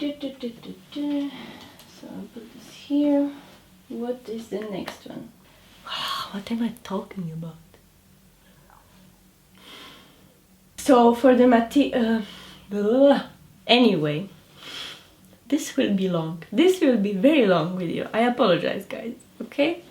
So I'll put this here. What is the next one? What am I talking about? So for the anyway, this will be long. This will be very long video. I apologize, guys. Okay?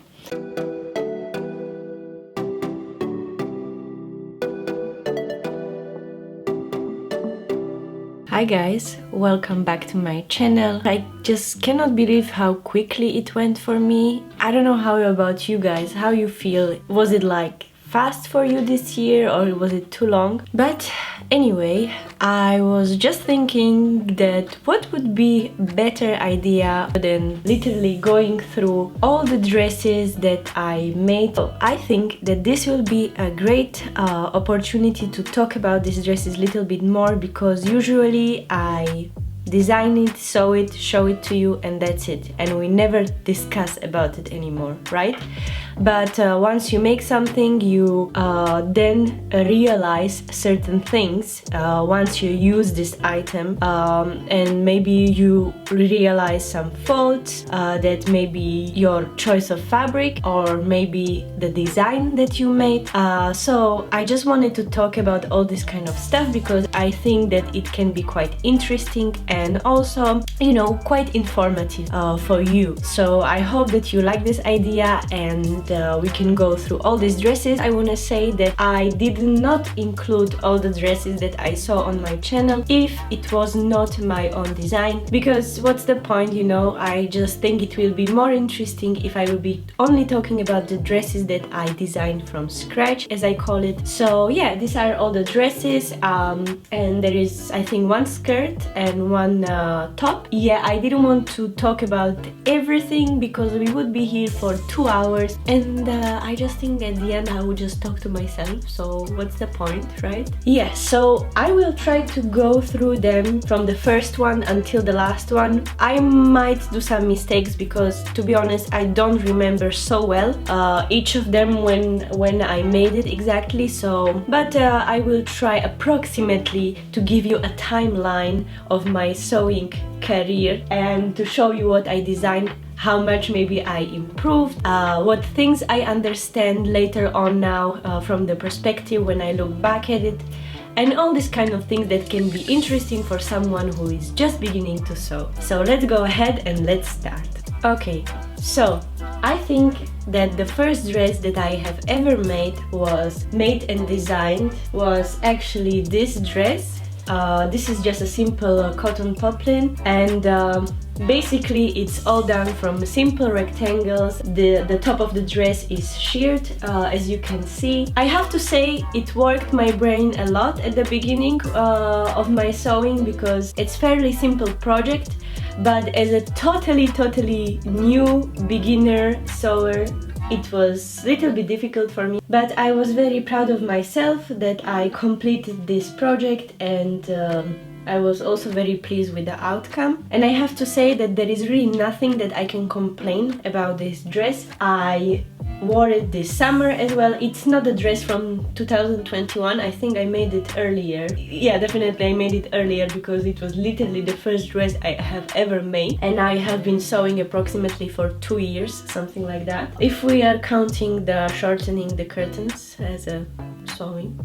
Hi guys, welcome back to my channel. I just cannot believe how quickly it went for me. I don't know how about you guys, how you feel. Was it like fast for you this year or was it too long? But anyway, I was just thinking that what would be a better idea than literally going through all the dresses that I made. So I think that this will be a great opportunity to talk about these dresses a little bit more, because usually I design it, sew it, show it to you, and that's it, and we never discuss about it anymore, right? But once you make something, you then realize certain things once you use this item, and maybe you realize some faults, that maybe your choice of fabric or maybe the design that you made. So I just wanted to talk about all this kind of stuff because I think that it can be quite interesting and also, you know, quite informative for you. So I hope that you like this idea and we can go through all these dresses. I want to say that I did not include all the dresses that I saw on my channel if it was not my own design, because what's the point, you know? I just think it will be more interesting if I will be only talking about the dresses that I designed from scratch, as I call it. So yeah, these are all the dresses, and there is, I think, one skirt and one top. Yeah, I didn't want to talk about everything because we would be here for 2 hours, and I just think at the end I would just talk to myself, so what's the point, right? Yeah, so I will try to go through them from the first one until the last one. I might do some mistakes because, to be honest, I don't remember so well each of them when I made it exactly, so but I will try approximately to give you a timeline of my sewing career and to show you what I designed, how much maybe I improved, what things I understand later on now from the perspective when I look back at it, and all these kind of things that can be interesting for someone who is just beginning to sew. So let's go ahead and let's start. Okay, so I think that the first dress that I have ever made and designed was actually this dress. This is just a simple cotton poplin, and basically it's all done from simple rectangles. The top of the dress is shirred, as you can see. I have to say it worked my brain a lot at the beginning of my sewing because it's fairly simple project, but as a totally new beginner sewer, it was a little bit difficult for me, but I was very proud of myself that I completed this project, and I was also very pleased with the outcome. And I have to say that there is really nothing that I can complain about this dress. I wore it this summer as well. It's not a dress from 2021, I think I made it earlier. Yeah, definitely I made it earlier because it was literally the first dress I have ever made, and I have been sewing approximately for 2 years, something like that, if we are counting the shortening the curtains as a sewing.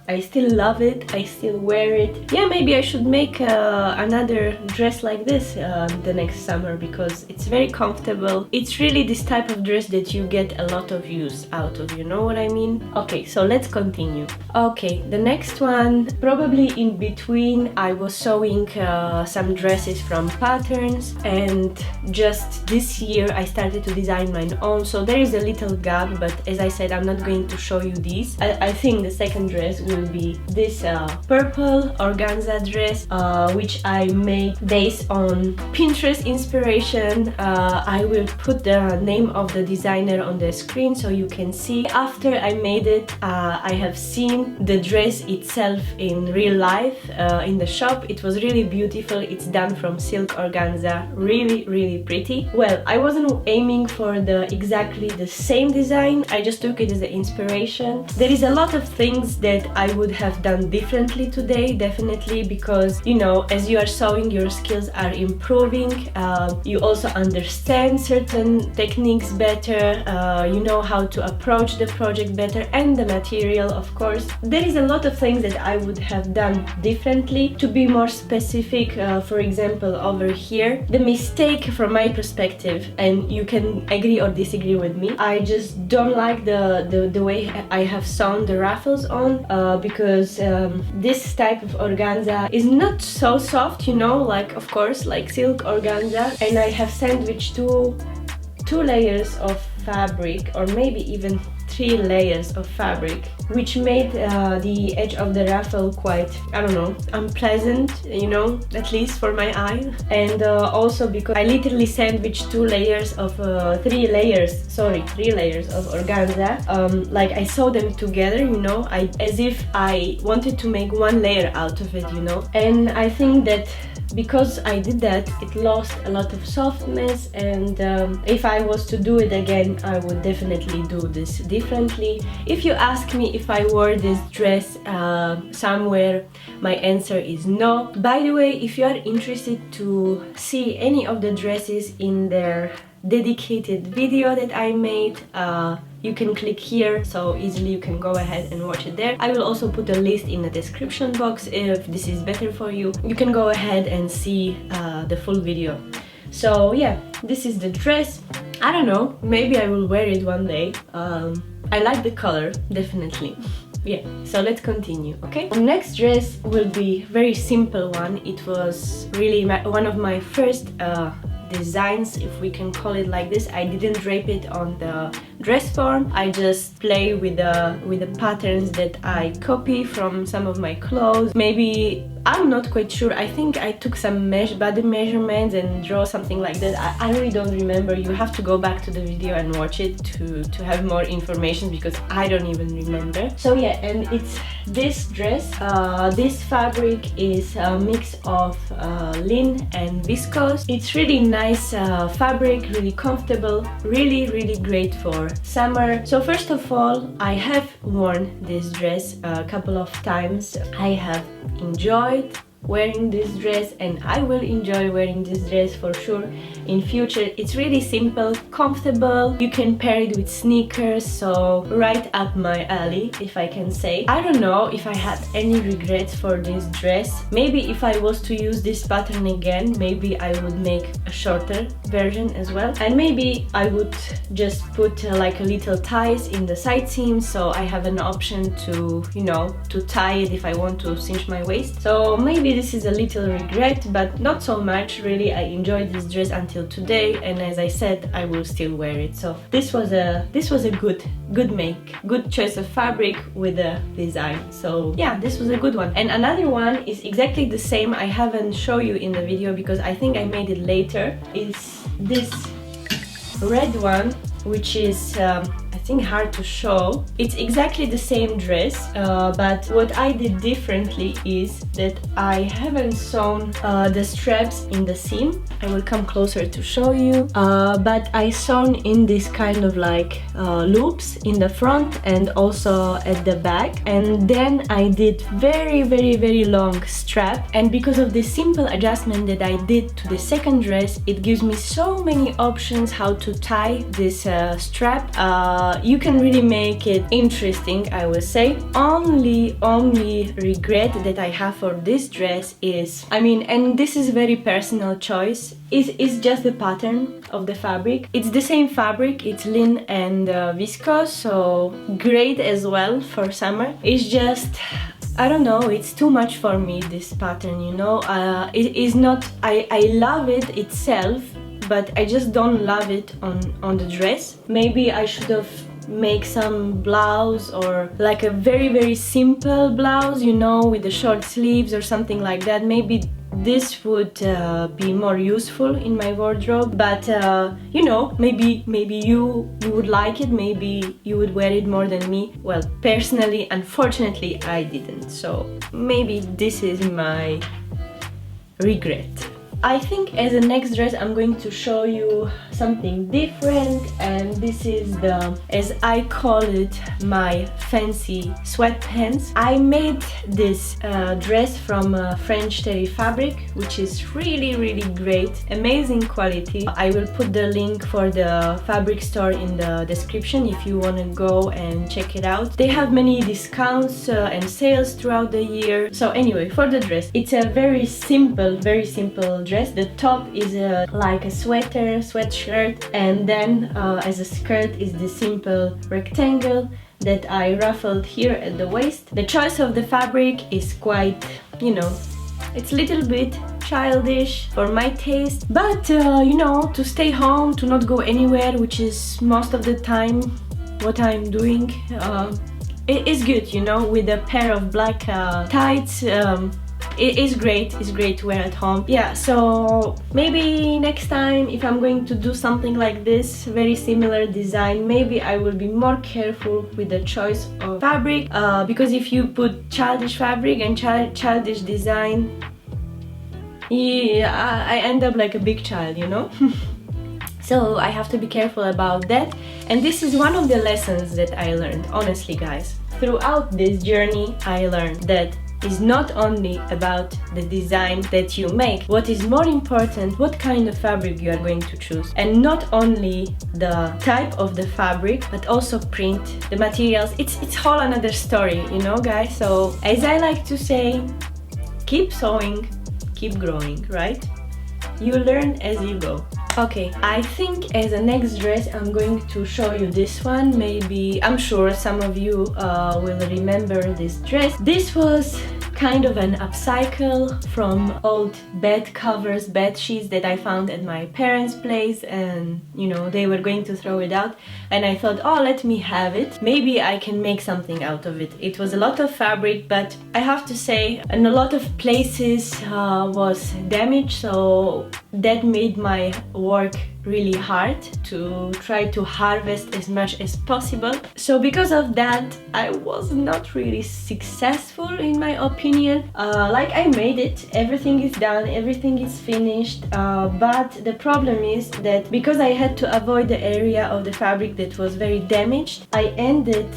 I still love it, I still wear it. Yeah, maybe I should make another dress like this the next summer because it's very comfortable. It's really this type of dress that you get a lot of use out of, you know what I mean? Okay, so let's continue. Okay, the next one, probably in between, I was sewing some dresses from patterns, and just this year I started to design my own, so there is a little gap, but as I said, I'm not going to show you these. I think the second dress will be this purple organza dress, which I made based on Pinterest inspiration. I will put the name of the designer on the screen so you can see. After I made it, I have seen the dress itself in real life in the shop. It was really beautiful. It's done from silk organza, really pretty. Well, I wasn't aiming for exactly the same design, I just took it as an inspiration. There is a lot of things that I would have done differently today, definitely, because you know, as you are sewing, your skills are improving, you also understand certain techniques better, you know how to approach the project better, and the material, of course. There is a lot of things that I would have done differently. To be more specific, for example, over here, the mistake from my perspective, and you can agree or disagree with me, I just don't like the way I have sewn the ruffles on, because this type of organza is not so soft, you know, like, of course, like silk organza, and I have sandwiched two layers of fabric, or maybe even 3 layers of fabric, which made the edge of the ruffle quite, I don't know, unpleasant, you know, at least for my eye. And also because I literally sandwiched 3 layers of organza. Like I sewed them together, you know, as if I wanted to make 1 layer out of it, you know. And I think that because I did that, it lost a lot of softness, and if I was to do it again, I would definitely do this differently. If you ask me if I wore this dress somewhere, my answer is no. By the way, if you are interested to see any of the dresses in their dedicated video that I made, you can click here, so easily you can go ahead and watch it there. I will also put a list in the description box if this is better for you. You can go ahead and see the full video. So yeah, this is the dress. I don't know, maybe I will wear it one day. I like the color, definitely. Yeah, so let's continue, okay? The next dress will be very simple one. It was really one of my first designs, if we can call it like this. I didn't drape it on the dress form. I just play with the patterns that I copy from some of my clothes. Maybe, I'm not quite sure, I think I took some body measurements and draw something like that. I really don't remember. You have to go back to the video and watch it to have more information, because I don't even remember. So yeah, and it's this dress. This fabric is a mix of lin and viscose. It's really nice fabric, really comfortable, really great for summer. So first of all, I have worn this dress a couple of times. I have enjoyed wearing this dress, and I will enjoy wearing this dress for sure in future. It's really simple, comfortable. You can pair it with sneakers, so right up my alley, if I can say. I don't know if I had any regrets for this dress. Maybe if I was to use this pattern again, maybe I would make a shorter version as well, and maybe I would just put like a little ties in the side seams, so I have an option to, you know, to tie it if I want to cinch my waist. So maybe this is a little regret, but not so much really. I enjoyed this dress until today, and as I said, I will still wear it. So this was a good make, good choice of fabric with the design. So yeah, this was a good one. And another one is exactly the same. I haven't shown you in the video because I think I made it later. It's this red one, which is I think hard to show. It's exactly the same dress, but what I did differently is that I haven't sewn the straps in the seam. I will come closer to show you, but I sewn in this kind of like loops in the front and also at the back, and then I did very long strap. And because of this simple adjustment that I did to the second dress, it gives me so many options how to tie this strap. You can really make it interesting, I will say. Only regret that I have for this dress is, I mean, and this is very personal choice, is just the pattern of the fabric. It's the same fabric, it's lin and viscose, so great as well for summer. It's just, I don't know, it's too much for me, this pattern, you know. It is not, I love it itself, but I just don't love it on the dress. Maybe I should have make some blouse, or like a very simple blouse, you know, with the short sleeves or something like that. Maybe this would be more useful in my wardrobe, but you know, maybe you would like it, maybe you would wear it more than me. Well, personally, unfortunately, I didn't, so maybe this is my regret. I think as a next dress I'm going to show you something different, and this is the, as I call it, my fancy sweatpants. I made this dress from French terry fabric, which is really great, amazing quality. I will put the link for the fabric store in the description if you want to go and check it out. They have many discounts and sales throughout the year. So anyway, for the dress, it's a very simple dress. The top is like a sweatshirt, and then as a skirt is the simple rectangle that I ruffled here at the waist. The choice of the fabric is quite, you know, it's a little bit childish for my taste, but you know, to stay home, to not go anywhere, which is most of the time what I'm doing, it is good, you know, with a pair of black tights. It is great, it's great to wear at home. Yeah, so maybe next time if I'm going to do something like this, very similar design, maybe I will be more careful with the choice of fabric, because if you put childish fabric and childish design, yeah, I end up like a big child, you know. So I have to be careful about that, and this is one of the lessons that I learned, honestly guys. Throughout this journey I learned that is not only about the design that you make. What is more important, what kind of fabric you are going to choose, and not only the type of the fabric, but also print, the materials. It's whole another story, you know guys. So as I like to say, keep sewing, keep growing, right? You learn as you go. Okay, I think as a next dress I'm going to show you this one. Maybe, I'm sure some of you will remember this dress. This was kind of an upcycle from old bed covers, bed sheets that I found at my parents' place, and you know, they were going to throw it out, and I thought, oh, let me have it, maybe I can make something out of it. It was a lot of fabric, but I have to say in a lot of places was damaged, so that made my work really hard to try to harvest as much as possible. So because of that I was not really successful in my opinion. Like, I made it, everything is done, everything is finished, but the problem is that because I had to avoid the area of the fabric that was very damaged, I ended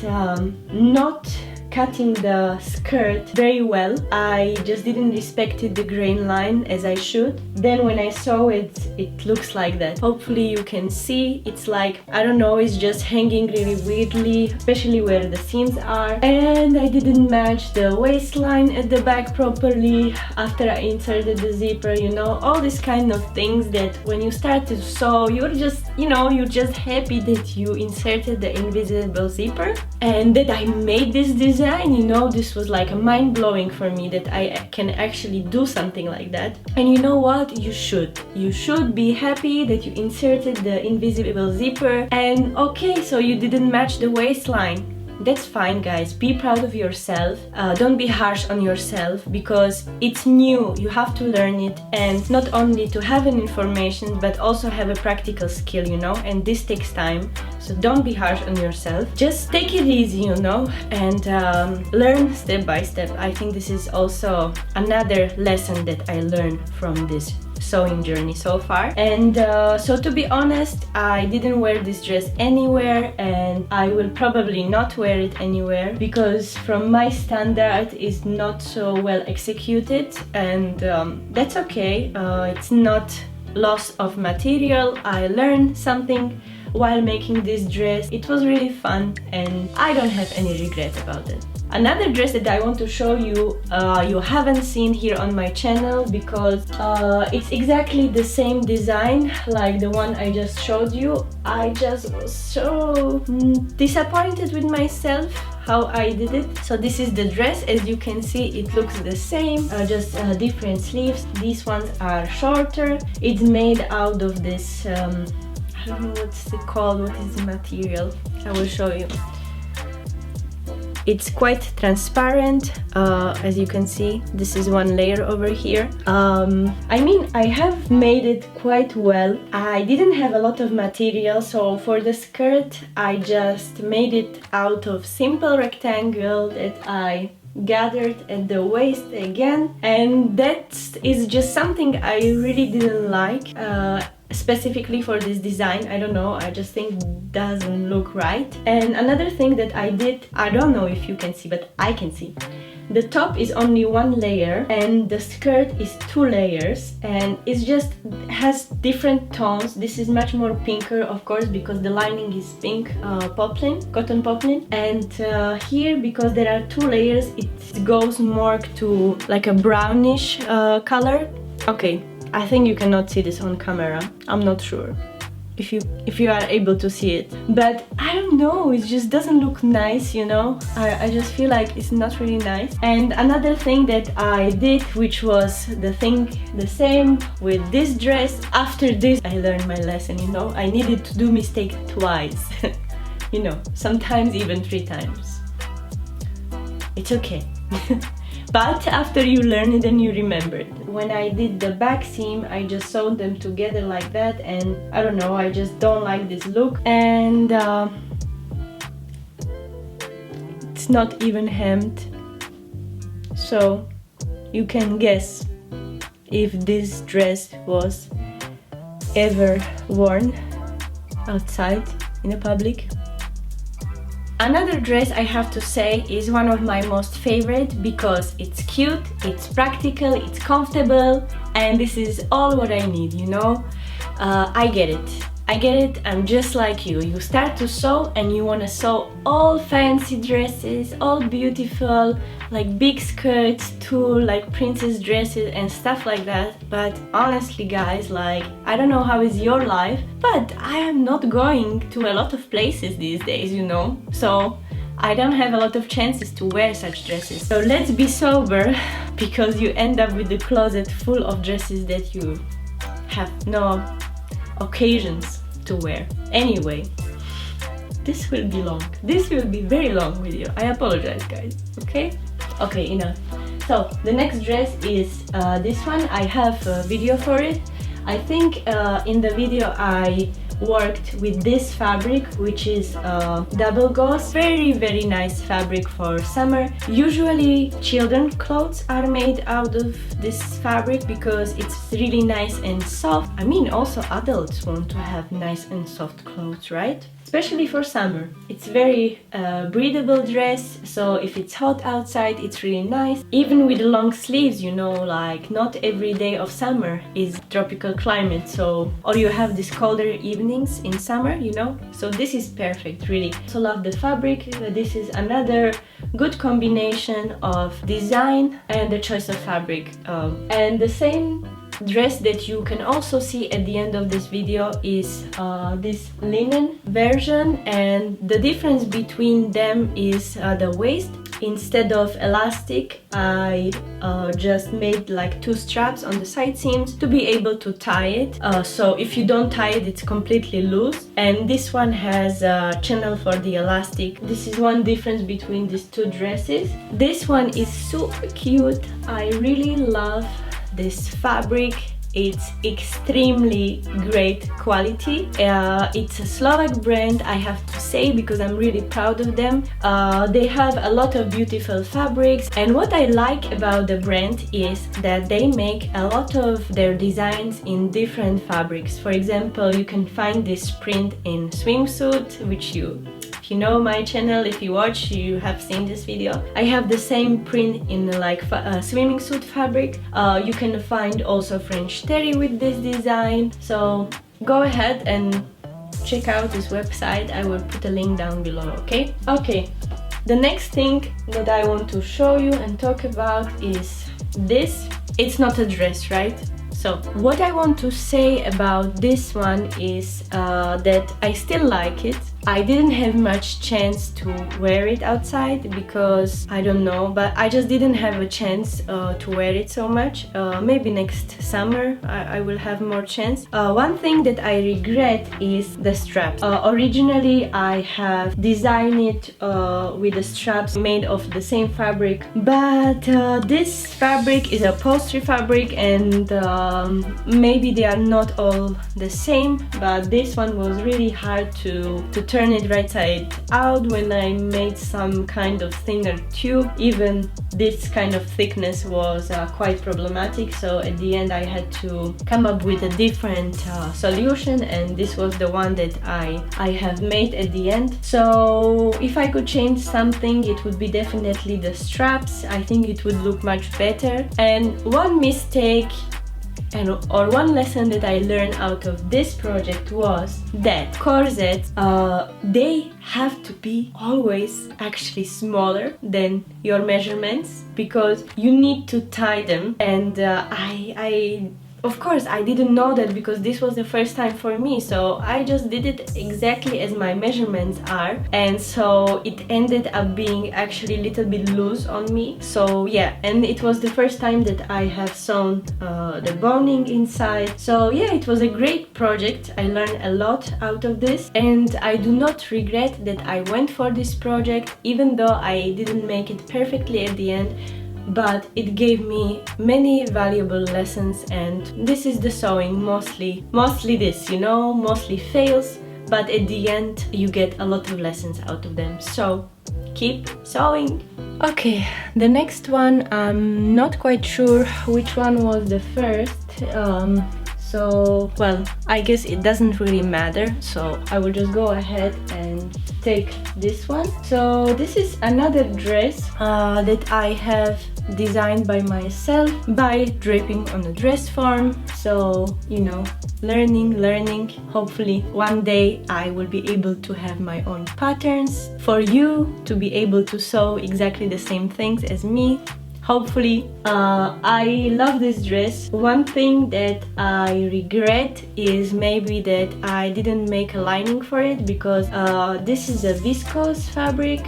not cutting the skirt very well. I just didn't respect the grain line as I should. Then when I sew it, it looks like that. Hopefully you can see, it's like, I don't know, it's just hanging really weirdly, especially where the seams are. And I didn't match the waistline at the back properly after I inserted the zipper, you know, all these kind of things that when you start to sew, you're just, you know, you're just happy that you inserted the invisible zipper and that I made this design. You know, this was like mind-blowing for me that I can actually do something like that. And you know what? You should be happy that you inserted the invisible zipper. And okay, so you didn't match the waistline. That's fine, guys. Be proud of yourself. Don't be harsh on yourself because it's new. You have to learn it, and not only to have an information but also have a practical skill, you know, and this takes time. So don't be harsh on yourself. Just take it easy, you know, and learn step by step. I think this is also another lesson that I learned from this sewing journey so far. And so to be honest, I didn't wear this dress anywhere, and I will probably not wear it anywhere because from my standard it's not so well executed, and that's okay. It's not loss of material. I learned something while making this dress. It was really fun and I don't have any regrets about it. Another dress that I want to show you, you haven't seen here on my channel because it's exactly the same design like the one I just showed you. I just was so disappointed with myself how I did it. So this is the dress. As you can see, it looks the same, just different sleeves. These ones are shorter. It's made out of this, I don't know what's it called, what is the material? I will show you. It's quite transparent, as you can see. This is one layer over here. I mean, I have made it quite well. I didn't have a lot of material, so for the skirt I just made it out of simple rectangle that I, gathered at the waist again, and that is just something I really didn't like, specifically for this design. I don't know, I just think doesn't look right. And another thing that I did, I don't know if you can see, but I can see, the top is only one layer and the skirt is 2 layers, and it's just has different tones. This is much more pinker, of course, because the lining is pink poplin, cotton poplin, and here, because there are 2 layers, it goes more to like a brownish color. Okay, I think you cannot see this on camera, I'm not sure if you are able to see it, but I don't know, it just doesn't look nice, you know. I just feel like it's not really nice. And another thing that I did, which was the same with this dress, after this I learned my lesson, you know. I needed to do mistake twice you know, sometimes even 3 times. It's okay but after you learn it and you remember it. When I did the back seam, I just sewed them together like that, and I don't know, I just don't like this look. And it's not even hemmed, so you can guess if this dress was ever worn outside in a public. Another dress, I have to say, is one of my most favorite because it's cute, it's practical, it's comfortable, and this is all what I need, you know. I get it, I'm just like you. You start to sew and you want to sew all fancy dresses, all beautiful, like big skirts, too, like princess dresses and stuff like that. But honestly guys, like, I don't know how is your life, but I am not going to a lot of places these days, you know, so I don't have a lot of chances to wear such dresses. So let's be sober, because you end up with the closet full of dresses that you have no occasions to wear. Anyway, this will be long. This will be very long video. I apologize guys, okay? Okay, enough. So the next dress is this one. I have a video for it. I think in the video I worked with this fabric, which is double gauze. Very nice fabric for summer. Usually children clothes are made out of this fabric because it's really nice and soft. I mean, also adults want to have nice and soft clothes, right? Especially for summer. It's very breathable dress, so if it's hot outside, it's really nice. Even with long sleeves, you know, like not every day of summer is tropical climate, so or you have these colder evenings in summer, you know. So this is perfect, really. So love the fabric. This is another good combination of design and the choice of fabric. And the same dress that you can also see at the end of this video is this linen version, and the difference between them is the waist. Instead of elastic, I just made like 2 straps on the side seams to be able to tie it. So if you don't tie it, it's completely loose. And this one has a channel for the elastic. This is one difference between these 2 dresses. This one is super cute. I really love this fabric. It's extremely great quality. It's a Slovak brand, I have to say, because I'm really proud of them. They have a lot of beautiful fabrics, and what I like about the brand is that they make a lot of their designs in different fabrics. For example, you can find this print in swimsuit, which if you know my channel, if you watch, you have seen this video. I have the same print in like swimming suit fabric. You can find also French terry with this design. So go ahead and check out this website. I will put a link down below, okay? Okay, the next thing that I want to show you and talk about is this. It's not a dress, right? So what I want to say about this one is that I still like it. I didn't have much chance to wear it outside because I don't know, but I just didn't have a chance to wear it so much. Maybe next summer I will have more chance. One thing that I regret is the straps. Originally I have designed it with the straps made of the same fabric, but this fabric is upholstery fabric, and maybe they are not all the same, but this one was really hard to turn turn it right side out when I made some kind of thinner tube. Even this kind of thickness was quite problematic, so at the end I had to come up with a different solution, and this was the one that I have made at the end. So if I could change something, it would be definitely the straps. I think it would look much better. And one mistake or one lesson that I learned out of this project was that corsets, they have to be always actually smaller than your measurements, because you need to tie them. And of course, I didn't know that, because this was the first time for me, so I just did it exactly as my measurements are, and so it ended up being actually a little bit loose on me. So yeah, and it was the first time that I have sewn the boning inside. So yeah, it was a great project. I learned a lot out of this, and I do not regret that I went for this project, even though I didn't make it perfectly at the end. But it gave me many valuable lessons, and this is the sewing, mostly this, you know, mostly fails, but at the end you get a lot of lessons out of them, so keep sewing. Okay, the next one, I'm not quite sure which one was the first, so, well, I guess it doesn't really matter, so I will just go ahead and take this one. So this is another dress that I have designed by myself by draping on a dress form. So, you know, learning. Hopefully one day I will be able to have my own patterns for you to be able to sew exactly the same things as me. Hopefully. I love this dress. One thing that I regret is maybe that I didn't make a lining for it, because this is a viscose fabric.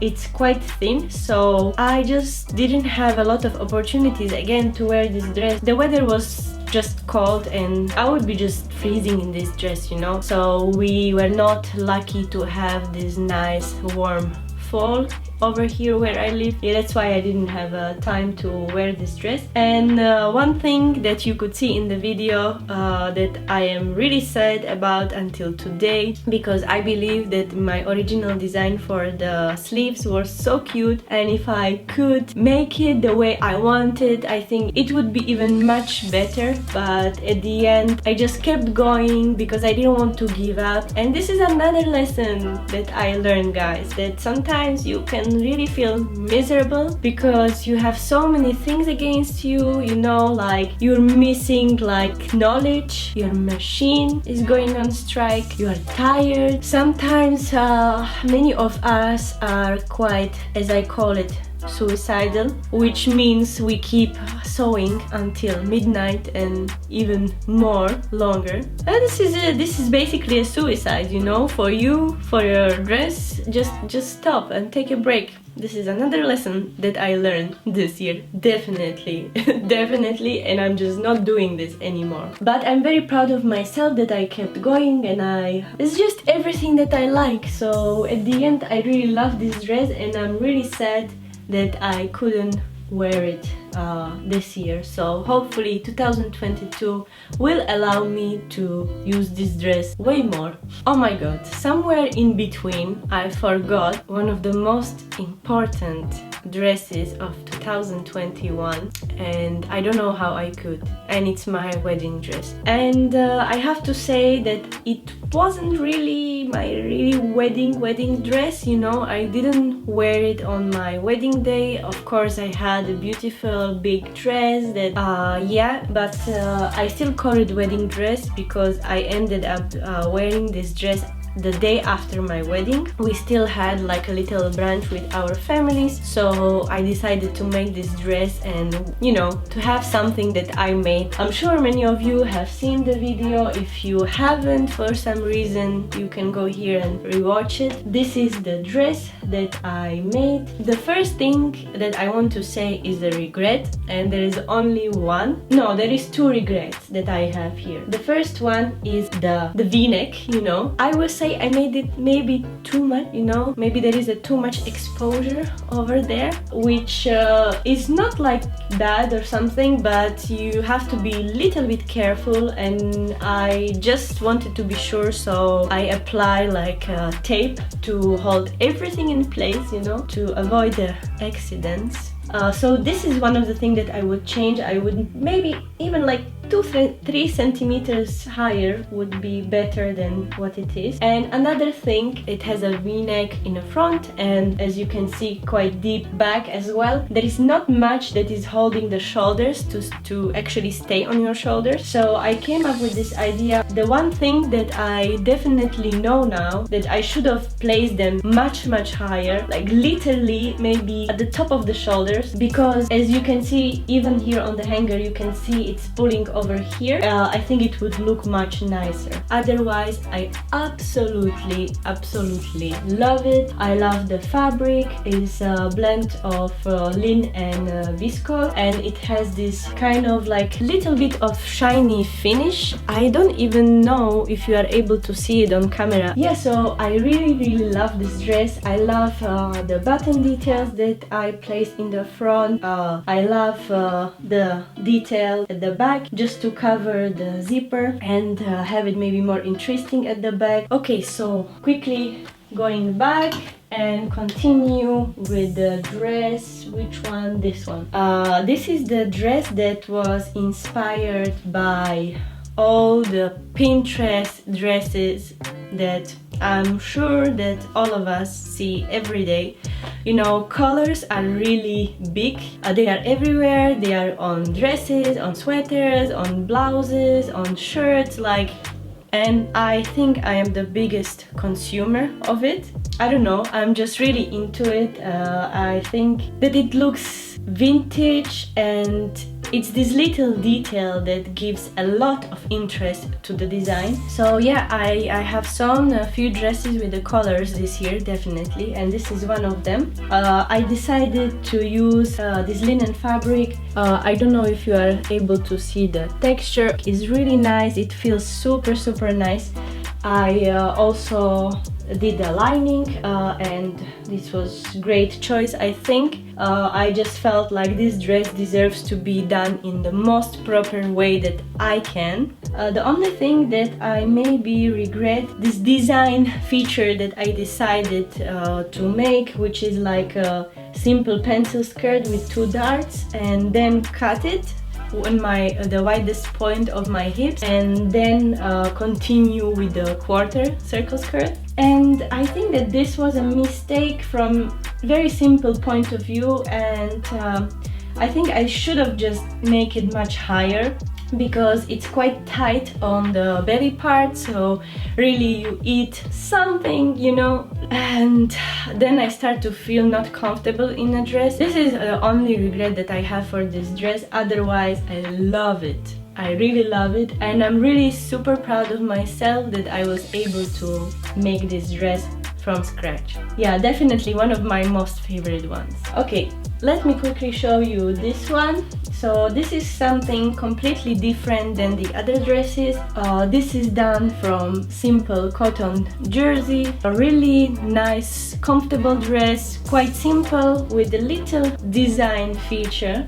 It's quite thin, so I just didn't have a lot of opportunities again to wear this dress. The weather was just cold and I would be just freezing in this dress, you know, so we were not lucky to have this nice warm fall over here where I live. Yeah, that's why I didn't have time to wear this dress. And one thing that you could see in the video that I am really sad about until today, because I believe that my original design for the sleeves was so cute, and if I could make it the way I wanted, I think it would be even much better. But at the end I just kept going because I didn't want to give up. And this is another lesson that I learned, guys, that sometimes you can really feel miserable because you have so many things against you, you know, like you're missing like knowledge, your machine is going on strike, you are tired. Sometimes many of us are quite, as I call it, suicidal, which means we keep sewing until midnight and even more longer. And this is basically a suicide, you know, for you, for your dress. Just stop and take a break. This is another lesson that I learned this year, definitely, definitely, and I'm just not doing this anymore. But I'm very proud of myself that I kept going, and it's just everything that I like. So at the end I really love this dress, and I'm really sad that I couldn't wear it this year. So hopefully 2022 will allow me to use this dress way more. Oh my god, somewhere in between I forgot one of the most important dresses of 2021, and I don't know how I could, and it's my wedding dress. And I have to say that it wasn't really my wedding dress, you know. I didn't wear it on my wedding day. Of course I had a beautiful big dress that yeah, but I still call it wedding dress because I ended up wearing this dress the day after my wedding. We still had like a little brunch with our families, so I decided to make this dress and, you know, to have something that I made. I'm sure many of you have seen the video. If you haven't, for some reason, you can go here and rewatch it. This is the dress that I made. The first thing that I want to say is a regret, and there is only one. No, there is two regrets that I have here. The first one is the v-neck, you know. I was say I made it maybe too much, you know, maybe there is a too much exposure over there, which is not like bad or something, but you have to be a little bit careful, and I just wanted to be sure, so I apply like tape to hold everything in place, you know, to avoid the accidents. So this is one of the things that I would change. I would maybe even like 2-3 centimeters higher would be better than what it is. And another thing, it has a v-neck in the front, and as you can see, quite deep back as well. There is not much that is holding the shoulders to actually stay on your shoulders. So I came up with this idea. The one thing that I definitely know now, that I should have placed them much higher, like literally maybe at the top of the shoulders, because as you can see, even here on the hanger, you can see it's pulling over here. I think it would look much nicer. Otherwise, I absolutely love it. I love the fabric. It's a blend of lin and viscose, and it has this kind of like little bit of shiny finish. I don't even know if you are able to see it on camera. Yeah, so I really love this dress. I love the button details that I placed in the front. I love the detail at the back, just to cover the zipper and have it maybe more interesting at the back. Okay, so quickly going back and continue with the dress. Which one? This one. This is the dress that was inspired by all the Pinterest dresses that I'm sure that all of us see every day. You know, colors are really big. They are everywhere. They are on dresses, on sweaters, on blouses, on shirts, like, and I think I am the biggest consumer of it. I don't know, I'm just really into it. I think that it looks vintage, and it's this little detail that gives a lot of interest to the design. So yeah, I have sewn a few dresses with the colors this year, definitely, and this is one of them. I decided to use this linen fabric. I don't know if you are able to see the texture. It's really nice. It feels super nice. I also did the lining, and this was great choice, I think. I just felt like this dress deserves to be done in the most proper way that I can. The only thing that I maybe regret, this design feature that I decided to make, which is like a simple pencil skirt with 2 darts, and then cut it on the widest point of my hips, and then continue with the quarter circle skirt. And I think that this was a mistake from very simple point of view, and I think I should have just make it much higher, because it's quite tight on the belly part, so really you eat something, you know, and then I start to feel not comfortable in a dress. This is the only regret that I have for this dress. Otherwise, I love it. I really love it, and I'm really super proud of myself that I was able to make this dress from scratch. Yeah, definitely one of my most favorite ones. Okay, let me quickly show you this one. So this is something completely different than the other dresses. This is done from simple cotton jersey. A really nice, comfortable dress, quite simple, with a little design feature,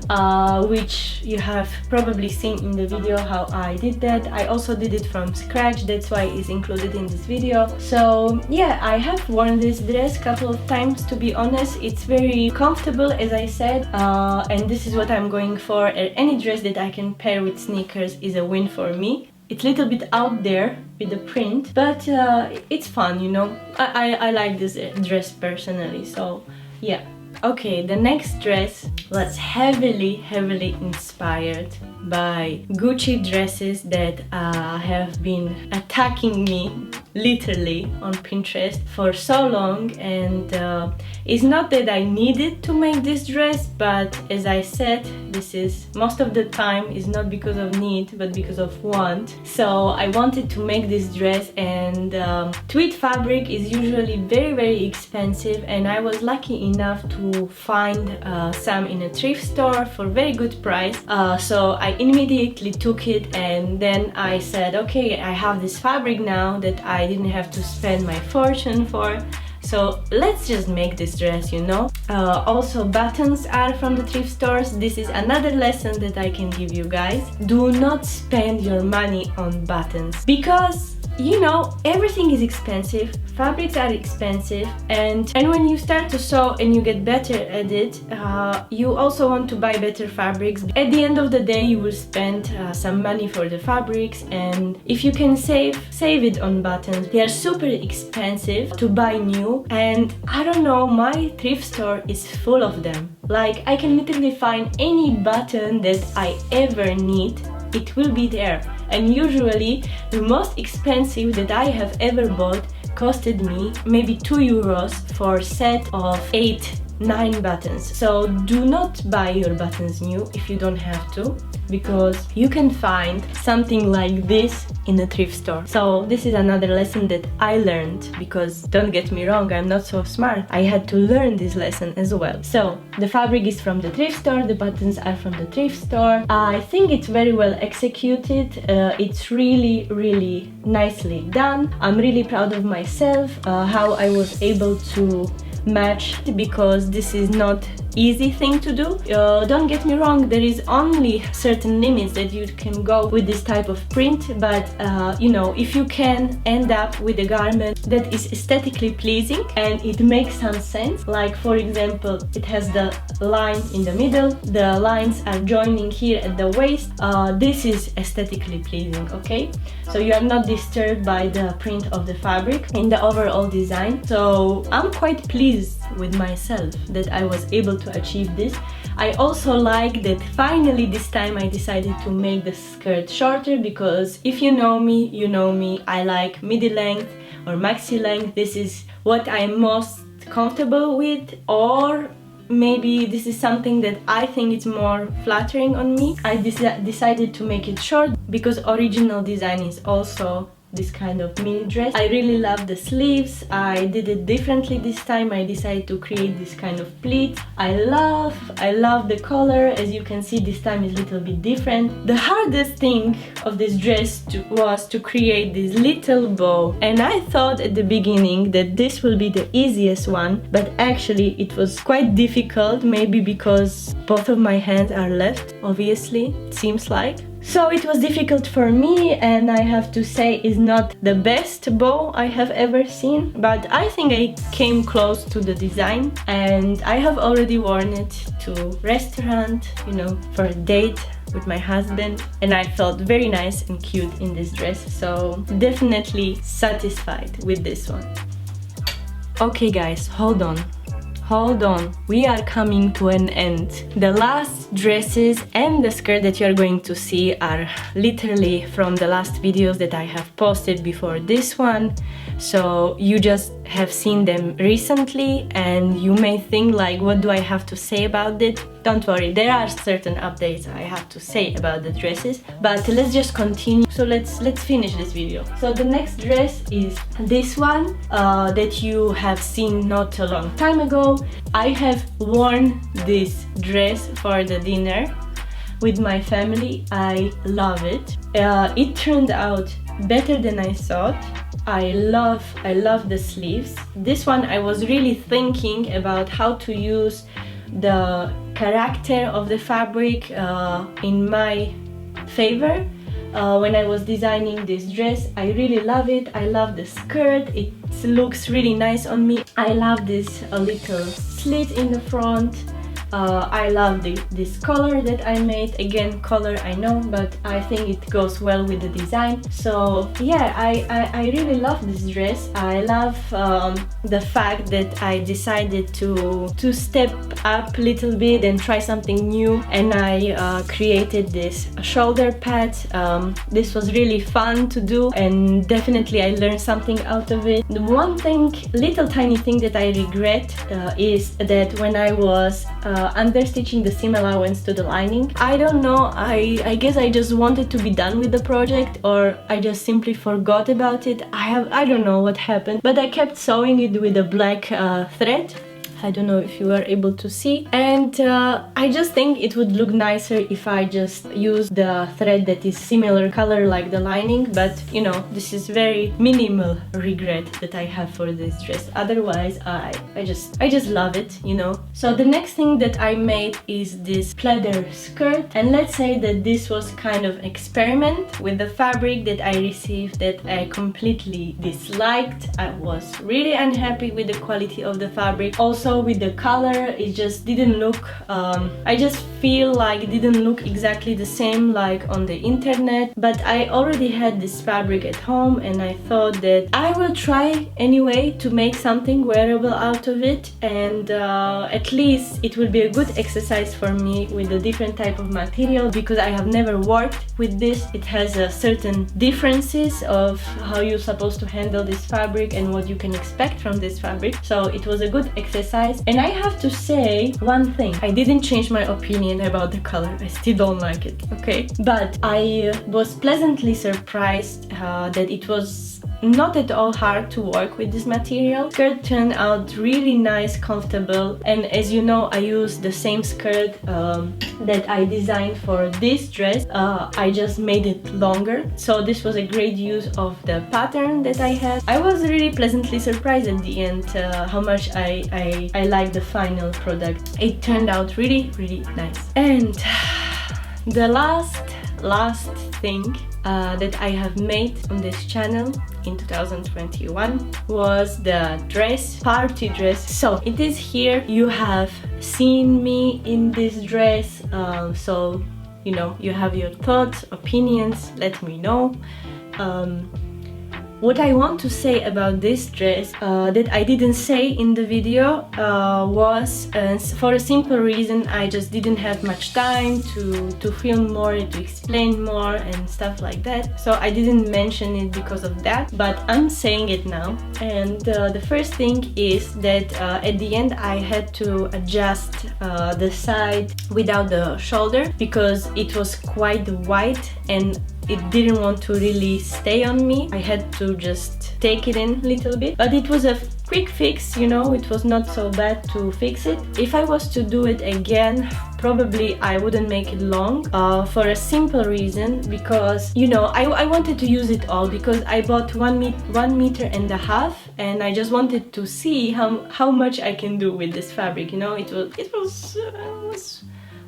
which you have probably seen in the video how I did that. I also did it from scratch, that's why it's included in this video. So yeah, I have worn this dress a couple of times, to be honest. It's very comfortable, as I said, and this is what I'm going for. Any dress that I can pair with sneakers is a win for me. It's a little bit out there with the print, but it's fun, you know. I like this dress personally, so yeah. Okay, the next dress was heavily inspired by Gucci dresses that have been attacking me literally on Pinterest for so long, and it's not that I needed to make this dress, but as I said, this is most of the time is not because of need but because of want. So I wanted to make this dress, and tweed fabric is usually very expensive, and I was lucky enough to find some in a thrift store for very good price. So I immediately took it, and then I said, okay, I have this fabric now that I I didn't have to spend my fortune for. So let's just make this dress, you know. Also, buttons are from the thrift stores. This is another lesson that I can give you guys. Do not spend your money on buttons, because you know, everything is expensive, fabrics are expensive, and when you start to sew and you get better at it, you also want to buy better fabrics. At the end of the day, you will spend some money for the fabrics, and if you can save it on buttons. They are super expensive to buy new, and I don't know, my thrift store is full of them. Like, I can literally find any button that I ever need, it will be there. And usually the most expensive that I have ever bought costed me maybe 2 euros for a set of 8-9 buttons. So do not buy your buttons new if you don't have to, because you can find something like this in a thrift store. So this is another lesson that I learned, because don't get me wrong, I'm not so smart. I had to learn this lesson as well. So the fabric is from the thrift store, the buttons are from the thrift store. I think it's very well executed. It's really nicely done. I'm really proud of myself, how I was able to match, because this is not easy thing to do. Don't get me wrong, there is only certain limits that you can go with this type of print, but you know, if you can end up with a garment that is aesthetically pleasing and it makes some sense, like for example, it has the line in the middle, the lines are joining here at the waist, this is aesthetically pleasing, okay? So you are not disturbed by the print of the fabric in the overall design. So I'm quite pleased with myself that I was able to achieve this. I also like that finally this time I decided to make the skirt shorter, because if you know me, you know me, I like midi length or maxi length. This is what I'm most comfortable with, or maybe this is something that I think it's more flattering on me. I decided to make it short because original design is also this kind of mini dress. I really love the sleeves. I did it differently this time. I decided to create this kind of pleat. I love the color. As you can see, this time is a little bit different. The hardest thing of this dress was to create this little bow, and I thought at the beginning that this will be the easiest one, but actually it was quite difficult, maybe because both of my hands are left, obviously, it seems like. So it was difficult for me, and I have to say it's not the best bow I have ever seen, but I think I came close to the design, and I have already worn it to restaurant, you know, for a date with my husband, and I felt very nice and cute in this dress, so definitely satisfied with this one. Okay guys, hold on, we are coming to an end. The last dresses and the skirt that you are going to see are literally from the last videos that I have posted before this one, so you just have seen them recently and you may think like, what do I have to say about it? Don't worry, there are certain updates I have to say about the dresses, but let's just continue. So let's finish this video. So the next dress is this one that you have seen not a long time ago. I have worn this dress for the dinner with my family. I love it. It turned out better than I thought. I love the sleeves. This one I was really thinking about how to use the character of the fabric in my favor when I was designing this dress. I really love it. I love the skirt. It looks really nice on me. I love this little slit in the front. I love this color that I made. Again, color I know, but I think it goes well with the design. So yeah, I really love this dress. I love the fact that I decided to step up a little bit and try something new, and I created this shoulder pad. This was really fun to do, and definitely I learned something out of it. The one thing, little tiny thing that I regret is that when I was understitching the seam allowance to the lining, I don't know, I guess I just wanted to be done with the project, or I just simply forgot about it. I don't know what happened, but I kept sewing it with a black thread. I don't know if you are able to see. And I just think it would look nicer if I just use the thread that is similar color like the lining, but you know, this is very minimal regret that I have for this dress. Otherwise, I just love it, you know. So the next thing that I made is this pleather skirt, and let's say that this was kind of experiment with the fabric that I received that I completely disliked. I was really unhappy with the quality of the fabric, also with the color. It just didn't look I just feel like it didn't look exactly the same like on the internet, but I already had this fabric at home and I thought that I will try anyway to make something wearable out of it, and at least it will be a good exercise for me with a different type of material, because I have never worked with this. It has certain differences of how you're supposed to handle this fabric and what you can expect from this fabric, so it was a good exercise. And I have to say one thing, I didn't change my opinion about the color. I still don't like it, okay? But I was pleasantly surprised that it was not at all hard to work with this material. Skirt turned out really nice, comfortable, and as you know, I used the same skirt that I designed for this dress. I just made it longer, so this was a great use of the pattern that I had. I was really pleasantly surprised at the end how much I liked the final product. It turned out really nice. And the last thing that I have made on this channel in 2021 was the dress, party dress. So it is here. You have seen me in this dress, so you know, you have your thoughts, opinions, let me know. What I want to say about this dress that I didn't say in the video was for a simple reason, I just didn't have much time to film more, to explain more and stuff like that. So I didn't mention it because of that, but I'm saying it now. And the first thing is that at the end I had to adjust the side without the shoulder because it was quite wide and it didn't want to really stay on me. I had to just take it in a little bit, but it was a quick fix, you know, it was not so bad to fix it. If I was to do it again, probably I wouldn't make it long for a simple reason, because you know, I wanted to use it all, because I bought 1.5 meters and I just wanted to see how much I can do with this fabric, you know. It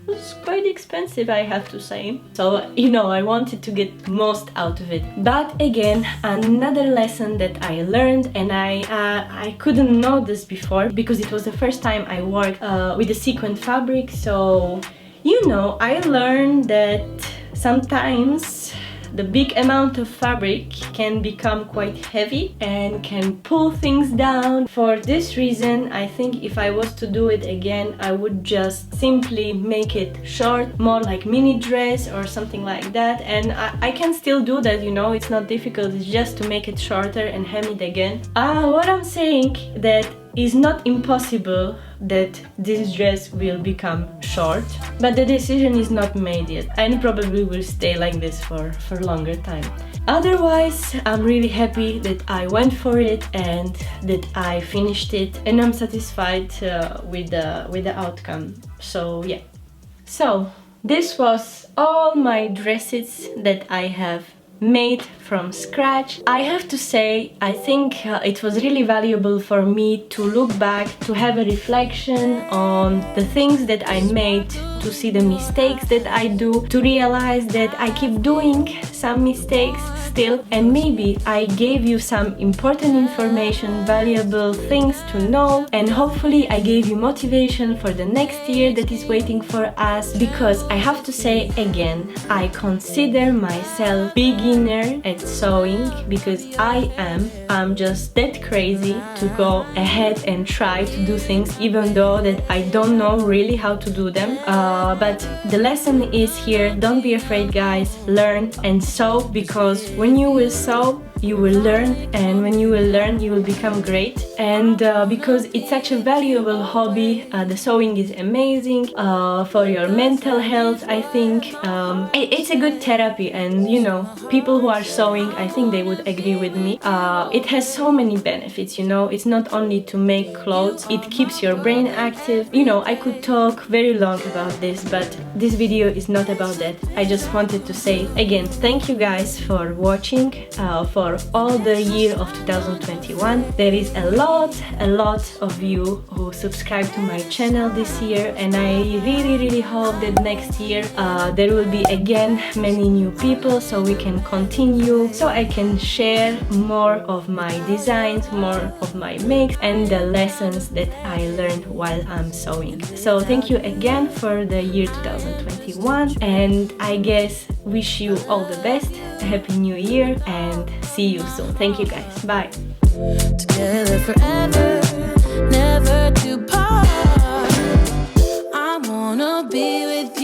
was quite expensive, I have to say. So, you know, I wanted to get most out of it. But again, another lesson that I learned, and I couldn't know this before because it was the first time I worked with a sequin fabric. So, you know, I learned that sometimes the big amount of fabric can become quite heavy and can pull things down. For this reason, I think if I was to do it again, I would just simply make it short, more like mini dress or something like that. And I can still do that, you know, it's not difficult, it's just to make it shorter and hem it again. What I'm saying that is not impossible that this dress will become short, but the decision is not made yet and probably will stay like this for longer time. Otherwise, I'm really happy that I went for it and that I finished it, and I'm satisfied with the outcome. So yeah. So this was all my dresses that I have made from scratch. I have to say, I think it was really valuable for me to look back, to have a reflection on the things that I made, to see the mistakes that I do, to realize that I keep doing some mistakes still, and maybe I gave you some important information, valuable things to know, and hopefully I gave you motivation for the next year that is waiting for us, because I have to say again, I consider myself beginner at sewing, because I'm just that crazy to go ahead and try to do things even though that I don't know really how to do them. But the lesson is here, don't be afraid guys, learn and sew, because when you will sew, you will learn, and when you will learn you will become great. And because it's such a valuable hobby, the sewing is amazing for your mental health. I think it's a good therapy, and you know, people who are sewing, I think they would agree with me. It has so many benefits, you know. It's not only to make clothes, it keeps your brain active. You know, I could talk very long about this, but this video is not about that. I just wanted to say again, thank you guys for watching for all the year of 2021. There is a lot of you who subscribed to my channel this year, and I really hope that next year there will be again many new people, so we can continue, so I can share more of my designs, more of my makes, and the lessons that I learned while I'm sewing. So thank you again for the year 2021, and I guess wish you all the best, a happy new year, and see you soon. Thank you guys, bye. Together forever, never to part. I wanna be with you.